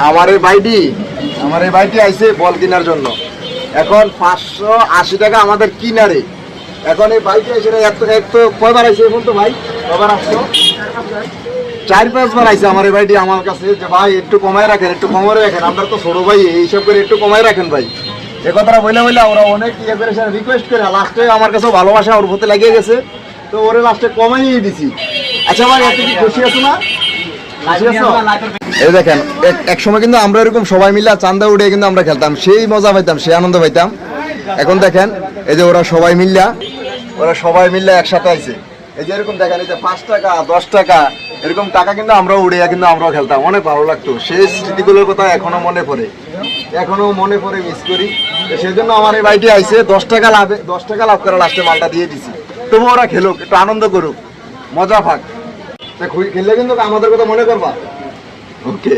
আমার এই ভাইটি আইছে বল কেনার জন্য। এখন 580 টাকা আমাদের কিনারে। এখন এই ভাইটি আইছে এত কয়বার আইছে এখন তো ভাই? কয়বার আসছো? 4-5 বার আইছে আমার এই ভাইটি আমার কাছে যে ভাই একটু কমায় রাখেন, একটু কমায় রাখেন, আমরা তো ছোট ভাই, এইসব করে একটু কমায় রাখেন ভাই। এ কথাটা বলে ওরা অনেক ইয়ে করে রিকোয়েস্ট করে লাস্টে আমার কাছেও ভালোবাসা ওর প্রতি লাগিয়ে গেছে, তো ওরে লাস্টে কমাইয়ে দিছি। আচ্ছা ভাই, এত কি খুশি আছো না? এই দেখেন, এক সময় কিন্তু আমরা এরকম সবাই মিলে চান্দা উঠে কিন্তু আমরা খেলতাম, সেই মজা পাইতাম, সেই আনন্দ পাইতাম। এখন দেখেন এই যে ওরা সবাই মিল্লা একসাথে আইছে, এই যে এরকম দেখেন, এই যে 5 টাকা 10 টাকা এরকম টাকা কিন্তু আমরাও উড়ে কিন্তু আমরাও খেলতাম, অনেক ভালো লাগতো। সেই স্মৃতিগুলোর কথা এখনো মনে পড়ে, মিস করি। সেই জন্য আমার এই ভাইটি আইছে 10 টাকা লাভ করে লাস্টে মালটা দিয়ে দিছি। তবু ওরা খেলুক, একটু আনন্দ করুক, মজা পাক। খেললে কিন্তু আমাদের কথা মনে করবা। ওকে।